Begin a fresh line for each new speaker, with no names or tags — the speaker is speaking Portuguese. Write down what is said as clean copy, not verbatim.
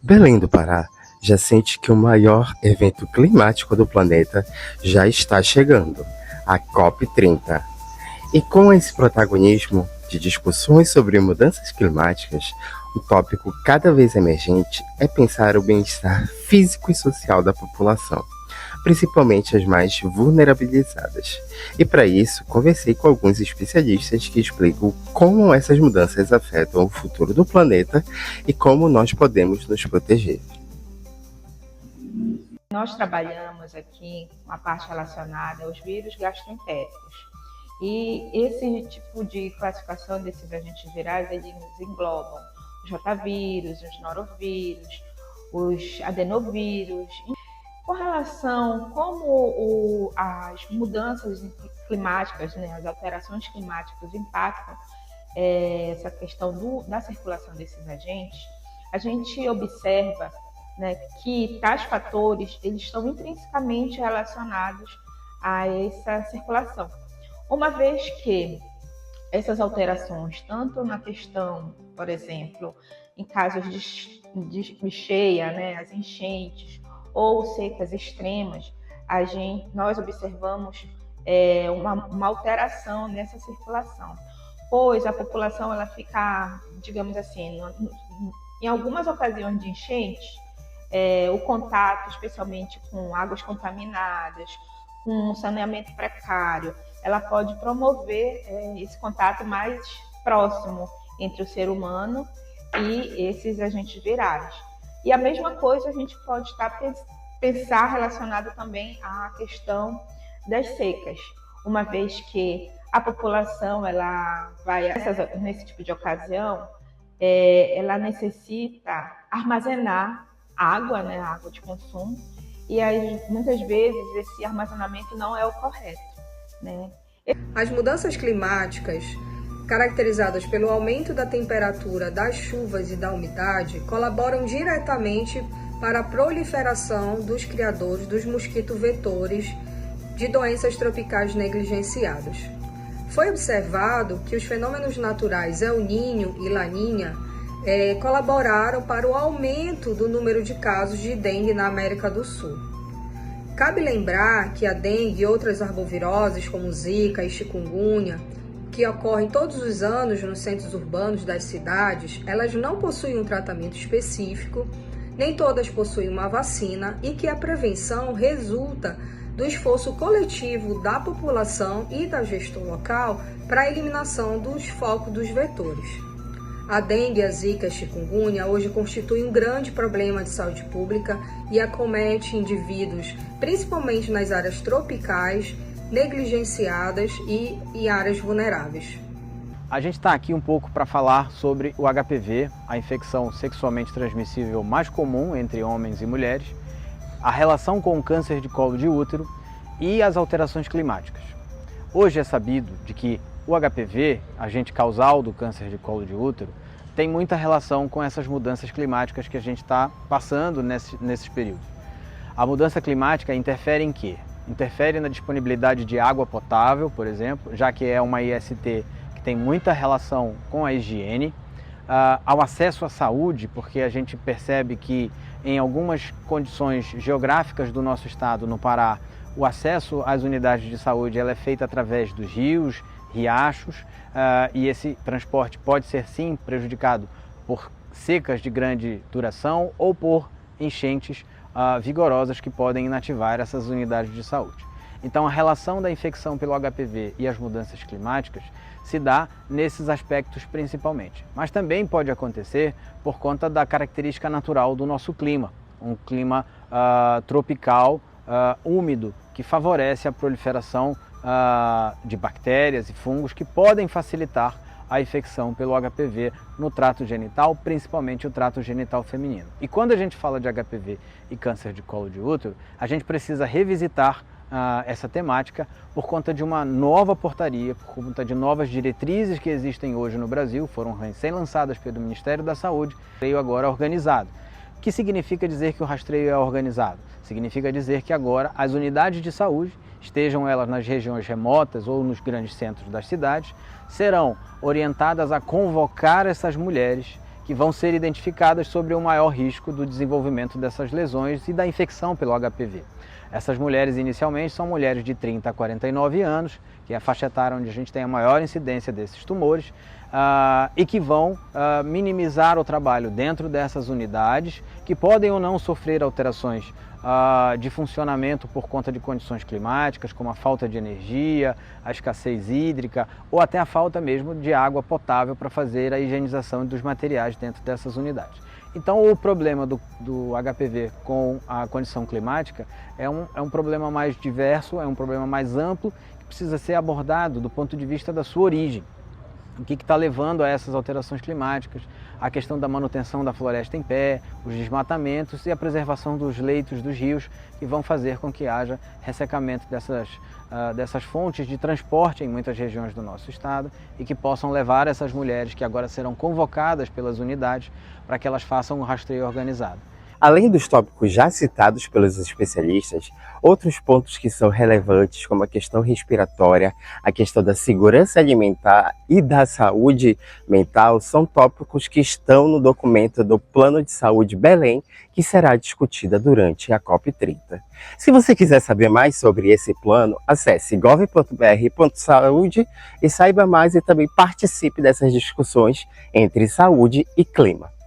Belém do Pará já sente que o maior evento climático do planeta já está chegando, a COP30. E com esse protagonismo de discussões sobre mudanças climáticas, um tópico cada vez emergente é pensar o bem-estar físico e social da população, principalmente as mais vulnerabilizadas. E para isso, conversei com alguns especialistas que explicam como essas mudanças afetam o futuro do planeta e como nós podemos nos proteger.
Nós trabalhamos aqui com a parte relacionada aos vírus gastroentéricos. E esse tipo de classificação desses agentes virais, eles englobam os rotavírus, os norovírus, os adenovírus. Com relação a como as mudanças climáticas, né, as alterações climáticas impactam essa questão da circulação desses agentes, a gente observa, né, que tais fatores eles estão intrinsecamente relacionados a essa circulação. Uma vez que essas alterações, tanto na questão, por exemplo, em casos de cheia, né, as enchentes ou secas extremas, nós observamos uma alteração nessa circulação, pois a população ela fica, digamos assim, em algumas ocasiões de enchente, o contato, especialmente com águas contaminadas, com saneamento precário, ela pode promover esse contato mais próximo entre o ser humano e esses agentes virais. E a mesma coisa a gente pode pensar relacionado também à questão das secas, uma vez que a população ela vai nesse tipo de ocasião, ela necessita armazenar água, né, água de consumo, e aí, muitas vezes esse armazenamento não é o correto, né?
As mudanças climáticas, caracterizadas pelo aumento da temperatura, das chuvas e da umidade, colaboram diretamente para a proliferação dos criadores dos mosquitos vetores de doenças tropicais negligenciadas. Foi observado que os fenômenos naturais El Niño e Laninha colaboraram para o aumento do número de casos de dengue na América do Sul. Cabe lembrar que a dengue e outras arboviroses, como zika e chikungunya, que ocorrem todos os anos nos centros urbanos das cidades, elas não possuem um tratamento específico, nem todas possuem uma vacina e que a prevenção resulta do esforço coletivo da população e da gestão local para a eliminação dos focos dos vetores. A dengue, a zika e a chikungunya hoje constituem um grande problema de saúde pública e acomete indivíduos, principalmente nas áreas tropicais, negligenciadas e áreas vulneráveis.
A gente está aqui um pouco para falar sobre o HPV, a infecção sexualmente transmissível mais comum entre homens e mulheres, a relação com o câncer de colo de útero e as alterações climáticas. Hoje é sabido de que o HPV, agente causal do câncer de colo de útero, tem muita relação com essas mudanças climáticas que a gente está passando nesses períodos. A mudança climática interfere em quê? Interfere na disponibilidade de água potável, por exemplo, já que é uma IST que tem muita relação com a higiene, ao acesso à saúde, porque a gente percebe que em algumas condições geográficas do nosso estado, no Pará, o acesso às unidades de saúde ela é feito através dos rios, riachos, e esse transporte pode ser sim prejudicado por secas de grande duração ou por enchentes vigorosas que podem inativar essas unidades de saúde. Então a relação da infecção pelo HPV e as mudanças climáticas se dá nesses aspectos principalmente. Mas também pode acontecer por conta da característica natural do nosso clima, um clima tropical, úmido, que favorece a proliferação de bactérias e fungos que podem facilitar a infecção pelo HPV no trato genital, principalmente o trato genital feminino. E quando a gente fala de HPV e câncer de colo de útero, a gente precisa revisitar essa temática por conta de uma nova portaria, por conta de novas diretrizes que existem hoje no Brasil, foram recém-lançadas pelo Ministério da Saúde, rastreio agora organizado. O que significa dizer que o rastreio é organizado? Significa dizer que agora as unidades de saúde, estejam elas nas regiões remotas ou nos grandes centros das cidades, serão orientadas a convocar essas mulheres que vão ser identificadas sobre o maior risco do desenvolvimento dessas lesões e da infecção pelo HPV. Essas mulheres inicialmente são mulheres de 30 a 49 anos, que é a faixa etária onde a gente tem a maior incidência desses tumores, e que vão minimizar o trabalho dentro dessas unidades, que podem ou não sofrer alterações de funcionamento por conta de condições climáticas, como a falta de energia, a escassez hídrica ou até a falta mesmo de água potável para fazer a higienização dos materiais dentro dessas unidades. Então o problema do HPV com a condição climática é um problema mais diverso, é um problema mais amplo, que precisa ser abordado do ponto de vista da sua origem. O que está levando a essas alterações climáticas, a questão da manutenção da floresta em pé, os desmatamentos e a preservação dos leitos dos rios, que vão fazer com que haja ressecamento dessas fontes de transporte em muitas regiões do nosso estado e que possam levar essas mulheres que agora serão convocadas pelas unidades para que elas façam um rastreio organizado.
Além dos tópicos já citados pelos especialistas, outros pontos que são relevantes, como a questão respiratória, a questão da segurança alimentar e da saúde mental, são tópicos que estão no documento do Plano de Saúde Belém, que será discutida durante a COP30. Se você quiser saber mais sobre esse plano, acesse gov.br/saúde e saiba mais e também participe dessas discussões entre saúde e clima.